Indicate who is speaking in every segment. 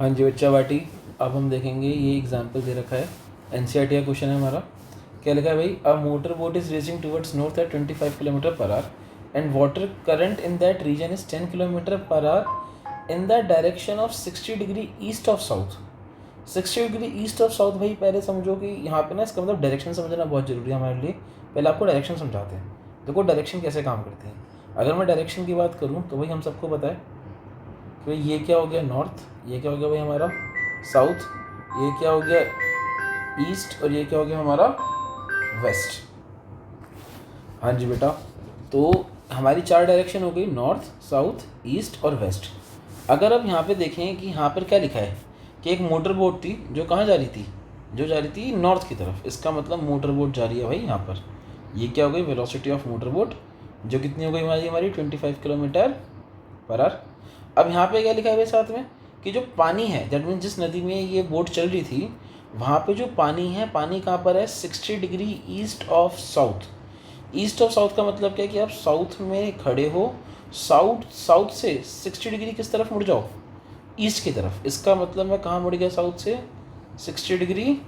Speaker 1: हाँ जी बच्चा बाटी, अब हम देखेंगे ये एग्जाम्पल दे रखा है, एनसीईआरटी का क्वेश्चन है हमारा। क्या लिखा है भाई, a motor boat is racing towards north at 25 kilometre per hour and water current in that region is 10 kilometre per hour in the direction of 60 degree east of south. 60 degree east of south भाई, पहले समझो कि यहाँ पे ना इसका मतलब direction समझना बहुत ज़रूरी है हमारे लिए। पहले आपको डायरेक्शन समझाते हैं। देखो डायरेक्शन कैसे काम करती है। अगर मैं डायरेक्शन की बात करूँ तो भाई हम सबको पता है कि भाई ये क्या हो गया नॉर्थ, ये क्या हो गया भाई हमारा साउथ, ये क्या हो गया ईस्ट और ये क्या हो गया हमारा वेस्ट। हाँ जी बेटा, तो हमारी चार डायरेक्शन हो गई, नॉर्थ साउथ ईस्ट और वेस्ट। अगर अब यहाँ पे देखें कि यहाँ पर क्या लिखा है कि एक मोटर बोट थी जो कहाँ जा रही थी, जो जा रही थी नॉर्थ की तरफ। इसका मतलब मोटर बोट जा रही है भाई यहाँ पर। ये क्या हो गई वेलोसिटी ऑफ मोटर बोट, जो कितनी हो गई हमारी 25 किलोमीटर पर आवर। अब यहाँ पे क्या लिखा है भाई साथ में कि जो पानी है, दैट मीन्स जिस नदी में ये बोट चल रही थी वहाँ पे जो पानी है, पानी कहाँ पर है 60 degree east of south. East of south का मतलब क्या है कि आप साउथ में खड़े हो, साउथ से 60 डिग्री किस तरफ मुड़ जाओ, ईस्ट की तरफ। इसका मतलब मैं कहाँ मुड़ गया, साउथ से 60 डिग्री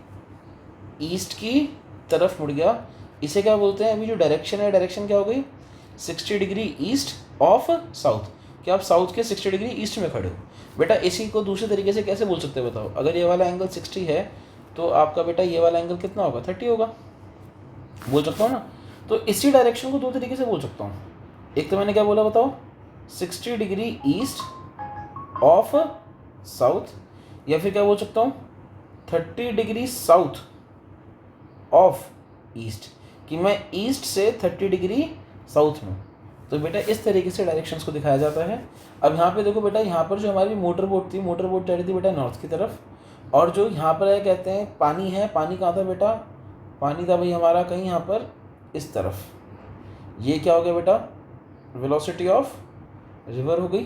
Speaker 1: ईस्ट की तरफ मुड़ गया। इसे क्या बोलते हैं, अभी जो डायरेक्शन है, डायरेक्शन क्या हो गई 60 डिग्री ईस्ट ऑफ साउथ, कि आप साउथ के 60 डिग्री ईस्ट में खड़े हो। बेटा इसी को दूसरे तरीके से कैसे बोल सकते हो बताओ। अगर ये वाला एंगल 60 है तो आपका बेटा ये वाला एंगल कितना होगा, 30 होगा। बोल सकता हूँ ना। तो इसी डायरेक्शन को दो तरीके से बोल सकता हूँ। एक तो मैंने क्या बोला बताओ, 60 डिग्री ईस्ट ऑफ साउथ, या फिर क्या बोल सकता हूँ 30 डिग्री साउथ ऑफ ईस्ट, कि मैं ईस्ट से 30 डिग्री साउथ में। तो बेटा इस तरीके से डायरेक्शंस को दिखाया जाता है। अब यहाँ पे देखो बेटा, यहाँ पर जो हमारी मोटर बोट थी, मोटर बोट जा रही थी बेटा नॉर्थ की तरफ। और जो यहाँ पर है कहते हैं पानी है, पानी कहाँ था बेटा, पानी था भाई हमारा कहीं यहाँ पर इस तरफ। ये क्या हो गया बेटा, वेलोसिटी ऑफ रिवर हो गई।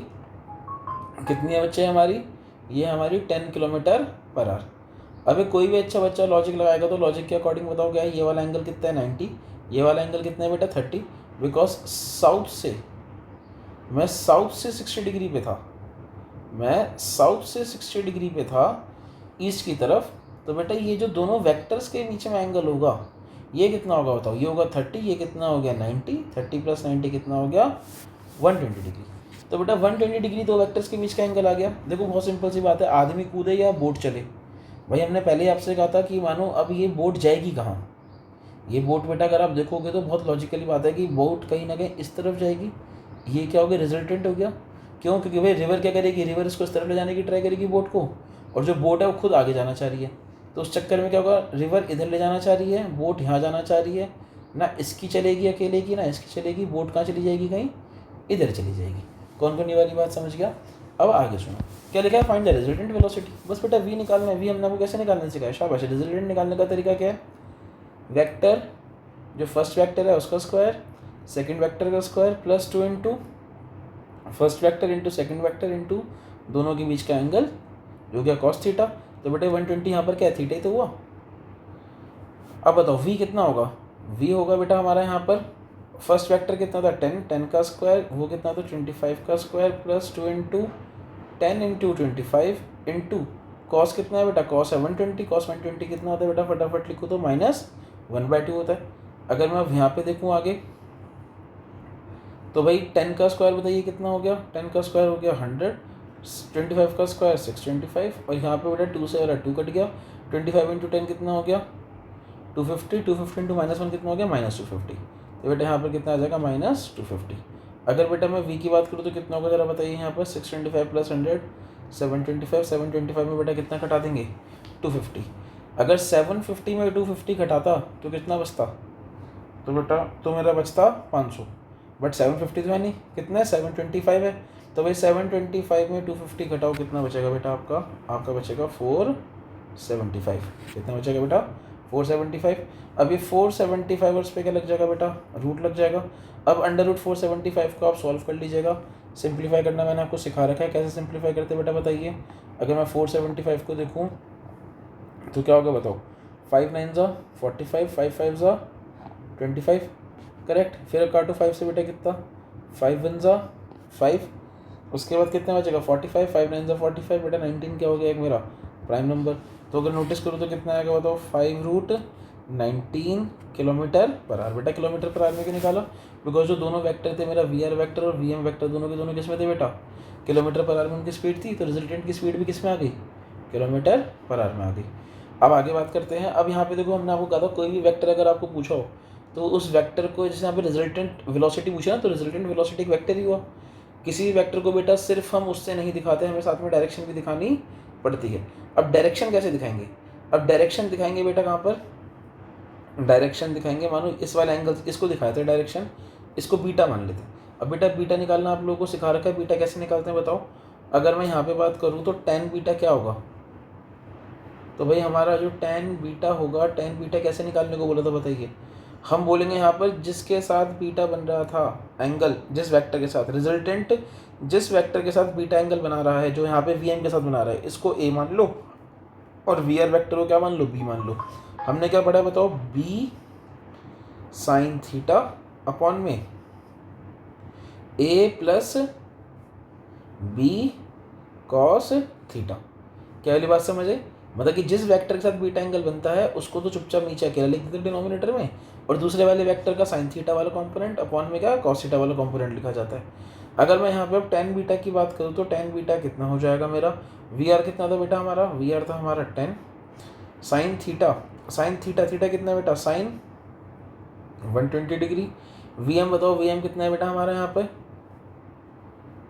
Speaker 1: कितनी है बच्चे हमारी, ये हमारी 10 किलोमीटर पर आवर। अभी कोई भी अच्छा बच्चा लॉजिक लगाएगा तो लॉजिक के अकॉर्डिंग बताओ क्या है, ये वाला एंगल कितना है 90, ये वाला एंगल कितना है बेटा 30। बिकॉज साउथ से, मैं साउथ से 60 डिग्री पे था, मैं साउथ से 60 डिग्री पे था ईस्ट की तरफ। तो बेटा ये जो दोनों वेक्टर्स के नीचे में एंगल होगा ये कितना होगा बताओ, ये होगा 30, ये कितना हो गया 90, 30 प्लस 90 कितना हो गया 120 डिग्री। तो बेटा 120 डिग्री दो वेक्टर्स के बीच का एंगल आ गया। देखो बहुत सिंपल सी बात है, आदमी कूदे या बोट चले। भाई हमने पहले ही आपसे कहा था कि मानो अब ये बोट जाएगी कहाँ, ये बोट बेटा अगर आप देखोगे तो बहुत लॉजिकली बात है कि बोट कहीं ना कहीं इस तरफ जाएगी। ये क्या हो गया, रिजल्टेंट हो गया। क्यों, क्योंकि भाई रिवर क्या करेगी, रिवर इसको इस तरफ ले जाने की ट्राई करेगी बोट को, और जो बोट है वो खुद आगे जाना चाह रही है। तो उस चक्कर में क्या होगा, रिवर इधर ले जाना चाह रही है, बोट यहाँ जाना चाह रही है। ना इसकी चलेगी अकेले की, ना इसकी चलेगी, बोट कहाँ चली जाएगी, कहीं इधर चली जाएगी। कौन कौन ये वाली बात समझ गया। अब आगे सुनो क्या लिखा है, फाइंड द रिजल्टेंट वेलोसिटी। बस बेटा वी निकालना है, वी हमने आपको कैसे निकालने सिखाया, शाबाश। रिजल्टेंट निकालने का तरीका क्या है, वेक्टर जो फर्स्ट वेक्टर है उसका स्क्वायर, सेकंड वेक्टर का square plus 2 into first vector into second vector into दोनों के बीच का एंगल जो क्या कॉस थीटा। तो बेटे 120 यहाँ पर क्या है, थीटा ही तो हुआ। अब बताओ वी कितना होगा, वी होगा बेटा हमारा यहाँ पर फर्स्ट वेक्टर कितना था 10, 10 का स्क्वायर, वो कितना था 25 का square plus 2 into 10 into 25 into cos कितना है बेटा, कॉस है 120, कॉस 120 कितना होता है बेटा, फटाफट लिखो तो -1/2 होता है। अगर मैं अब यहाँ पे देखूँ आगे तो भाई 10 का स्क्वायर बताइए कितना हो गया, 10 का स्क्वायर हो गया 100, 25 का स्क्वायर 625, और यहाँ पे बेटा 2 से वाला 2 कट गया, 25 इंटू 10 कितना हो गया 250, 250 इंटू -1 कितना हो गया -250। तो बेटा यहाँ पर कितना आ जाएगा -250। अगर बेटा मैं v की बात करूँ तो कितना होगा जरा बताइए, यहाँ पर 625 प्लस 100 725, 725 में बेटा कितना घटा देंगे 250। अगर 750 में 250 घटाता तो कितना बचता, तो बेटा तो मेरा बचता 500, बट 750 तो है नहीं, कितना है 725 है। तो भाई 725 में 250 घटाओ कितना बचेगा बेटा आपका बचेगा 475। कितना बचेगा बेटा 475। अब ये 475 और उस पर क्या लग जाएगा बेटा, रूट लग जाएगा। अब अंडर रूट 475 को आप सॉल्व कर लीजिएगा। सिंप्लीफाई करना मैंने आपको सिखा रखा है, कैसे सिंप्लीफाई करते बेटा बताइए। अगर मैं 475 को देखूँ तो क्या होगा बताओ, 5 9 ज़ा 45, 5 5 ज़ा 25, करेक्ट। फिर काटो 5 से बेटा कितना, 5 1 ज़ा 5, उसके बाद कितना बचेगा 45, 5 9 45 बेटा 19 क्या हो गया एक मेरा प्राइम नंबर। तो अगर नोटिस करूँ तो कितना आएगा बताओ 5√19 किलोमीटर पर आवर। बेटा किलोमीटर पर आवर में क्यों निकाला? बिकॉज जो दोनों वेक्टर थे मेरा वी आर वैक्टर और वी एम वैक्टर दोनों के दोनों किस में थे बेटा किलोमीटर पर आवर में उनकी स्पीड थी, तो रिजल्टेंट की स्पीड भी किस में आ गई किलोमीटर पर आवर में आ गई। अब आगे बात करते हैं। अब यहाँ पे देखो हमने आपको कहा था कोई भी वेक्टर अगर आपको पूछा हो तो उस वेक्टर को जैसे यहाँ पे रिजल्टेंट वेलोसिटी पूछा ना, तो रिजल्टेंट वेलोसिटी एक वेक्टर ही हुआ। किसी भी वेक्टर को बेटा सिर्फ हम उससे नहीं दिखाते, हमें साथ में डायरेक्शन भी दिखानी पड़ती है। अब डायरेक्शन कैसे दिखाएंगे? अब डायरेक्शन दिखाएंगे बेटा कहाँ पर? डायरेक्शन दिखाएंगे मानो इस वाले एंगल इसको दिखाए थे डायरेक्शन, इसको बीटा मान लेते हैं। अब बेटा बीटा निकालना आप लोगों को सिखा रखा है, बीटा कैसे निकालते हैं बताओ। अगर मैं यहाँ पे बात करूँ तो tan बीटा क्या होगा? तो भाई हमारा जो tan बीटा होगा, tan बीटा कैसे निकालने को बोला था बताइए। हम बोलेंगे यहाँ पर जिसके साथ बीटा बन रहा था एंगल, जिस वेक्टर के साथ रिजल्टेंट जिस वेक्टर के साथ बीटा एंगल बना रहा है, जो यहाँ पे वी एम के साथ बना रहा है, इसको ए मान लो और वी आर वेक्टर को क्या मान लो बी मान लो। हमने क्या पढ़ा बताओ बी साइन थीटा अपॉन में ए प्लस बी कॉस थीटा। क्या वाली बात समझ आई? मतलब कि जिस वेक्टर के साथ बीटा एंगल बनता है उसको तो चुपचाप नीचे अकेला लिख देते डिनोमिनेटर में, और दूसरे वाले वेक्टर का साइन थीटा वाला कंपोनेंट अपॉन में क्या कॉस थीटा वाला कंपोनेंट लिखा जाता है। अगर मैं यहाँ पे अब tan बीटा की बात करूँ तो tan बीटा कितना हो जाएगा मेरा, वी आर कितना था बेटा हमारा, वी आर था हमारा 10 साइन थीटा, थीटा कितना है बेटा साइन 120 डिग्री। वी एम बताओ वी एम कितना है बेटा हमारा यहाँ पे,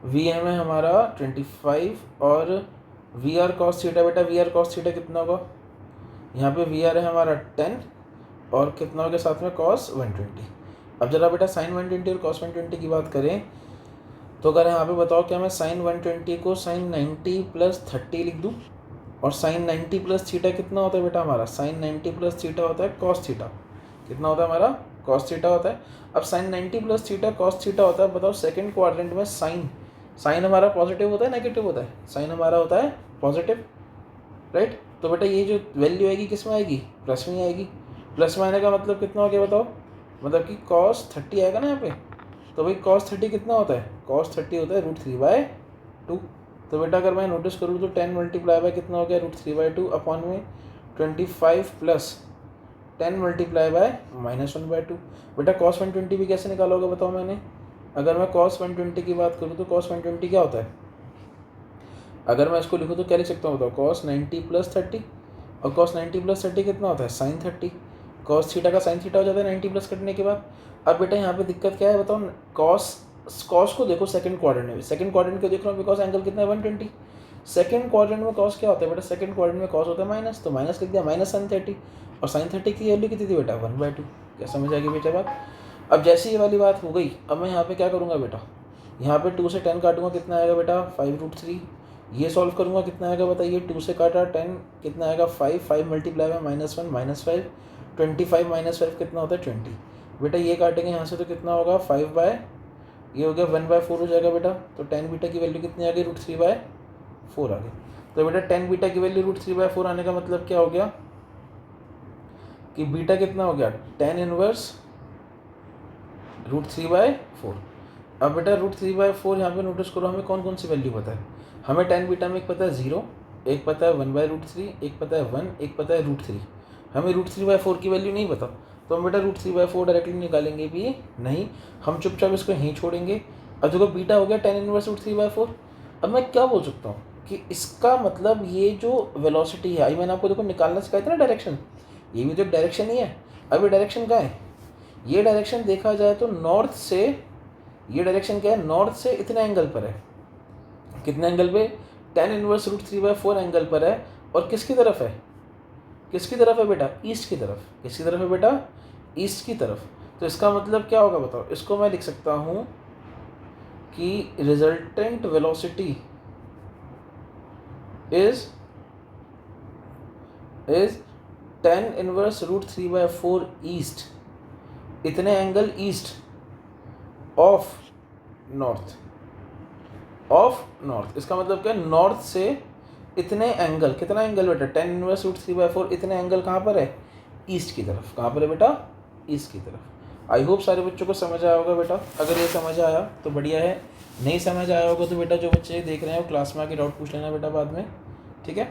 Speaker 1: वी एम है हमारा 25 और वी आर कॉस थीटा बेटा वी आर कॉस थीटा कितना होगा, यहाँ पे वी आर है हमारा 10 और कितना हो गया साथ में कॉस 120। अब जरा बेटा साइन 120 और कॉस 120 की बात करें तो अगर यहाँ पे बताओ क्या मैं साइन 120 को साइन 90 प्लस 30 लिख दूँ, और साइन 90 प्लस थीटा कितना होता है बेटा हमारा, साइन 90 प्लस थीटा होता है कॉस थीटा, कितना होता है हमारा कॉस थीटा होता है। अब sine 90 plus theta cos theta होता है, बताओ सेकंड क्वाड्रेंट में साइन हमारा पॉजिटिव होता है नेगेटिव होता है, साइन हमारा होता है पॉजिटिव, राइट। तो बेटा ये जो वैल्यू आएगी किस में आएगी, प्लस में आएगी। प्लस में आने का मतलब कितना हो गया बताओ, मतलब कि cos 30 आएगा ना यहाँ पे। तो भाई cos 30 कितना होता है, cos 30 होता है √3/2। तो बेटा अगर मैं नोटिस करूँ तो 10 मल्टीप्लाई बाय कितना हो गया √3/2 अपॉन में 25 प्लस 10 मल्टीप्लाई बाय -1/2। बेटा cos 120 भी कैसे निकाला होगा बताओ मैंने। अगर मैं cos 120 की बात करूँ तो cos 120 क्या होता है, अगर मैं इसको लिखूँ तो क्या लिख सकता हूँ बताओ, cos 90 प्लस 30, और cos 90 प्लस 30 कितना होता है साइन 30, cos थीटा का साइन थीटा हो जाता है 90 प्लस कटने के बाद। अब बेटा यहाँ पे दिक्कत क्या है बताओ, cos को देखो सेकंड क्वाड्रेंट में, सेकंड क्वाड्रेंट को देख रहा हूँ बिकॉज एंगल कितना है 120। सेकंड क्वाड्रेंट में cos क्या होता है बेटा, सेकंड क्वाड्रेंट में cos होता है माइनस, तो माइनस लिख दिया माइनस साइन 30, और साइन 30 की वैल्यू कितनी थी बेटा 1/2। क्या समझ आ गई बेटा बात। अब जैसे ये वाली बात हो गई, अब मैं यहाँ पे क्या करूँगा बेटा, यहाँ पे 2 से 10 काटूंगा कितना आएगा बेटा 5√3। ये सॉल्व करूँगा कितना आएगा बताइए, 2 से काटा 10 कितना आएगा 5 मल्टीप्लाई में -1 -5, 25 -5 कितना होता है 20। बेटा ये काटेंगे यहाँ से तो कितना होगा 5 बाय ये हो गया 1/4 हो जाएगा बेटा। तो tan बीटा की वैल्यू कितनी आ गई √3/4 आ गई। तो बेटा tan बीटा की वैल्यू √3/4 आने का मतलब क्या हो गया कि बीटा कितना हो गया tan इनवर्स √3/4। अब बेटा √3/4 यहाँ पे नोटिस करो हमें कौन कौन सी वैल्यू पता है। हमें tan बीटा में एक पता है 0, एक पता है 1/√3, एक पता है 1, एक पता है √3। हमें √3/4 की वैल्यू नहीं पता, तो हम बेटा √3/4 डायरेक्टली निकालेंगे भी नहीं, हम चुपचाप इसको यहीं छोड़ेंगे। अब देखो बीटा हो गया tan इनवर्स √3/4। अब मैं क्या बोल सकता हूँ कि इसका मतलब ये जो वेलोसिटी है, आई मैंने आपको देखो निकालना सिखाया था ना डायरेक्शन, ये भी तो एक डायरेक्शन ही है। अब ये डायरेक्शन क्या है, ये डायरेक्शन देखा जाए तो नॉर्थ से, ये डायरेक्शन क्या है नॉर्थ से इतने एंगल पर है, कितने एंगल पे tan इनवर्स √3/4 एंगल पर है, और किसकी तरफ है, किसकी तरफ है बेटा ईस्ट की तरफ, किसकी तरफ है बेटा ईस्ट की तरफ। तो इसका मतलब क्या होगा बताओ, इसको मैं लिख सकता हूँ कि resultant velocity is tan inverse √3/4 east, इतने एंगल ईस्ट ऑफ नॉर्थ, इसका मतलब क्या नॉर्थ से इतने एंगल, कितना एंगल बेटा tan इनवर्स √3/4 इतने एंगल कहाँ पर है ईस्ट की तरफ, कहाँ पर है बेटा ईस्ट की तरफ। आई होप सारे बच्चों को समझ आया होगा बेटा। अगर ये समझ आया तो बढ़िया है, नहीं समझ आया होगा तो बेटा जो बच्चे देख रहे हैं वो क्लास में आके डाउट पूछ लेना बेटा बाद में, ठीक है।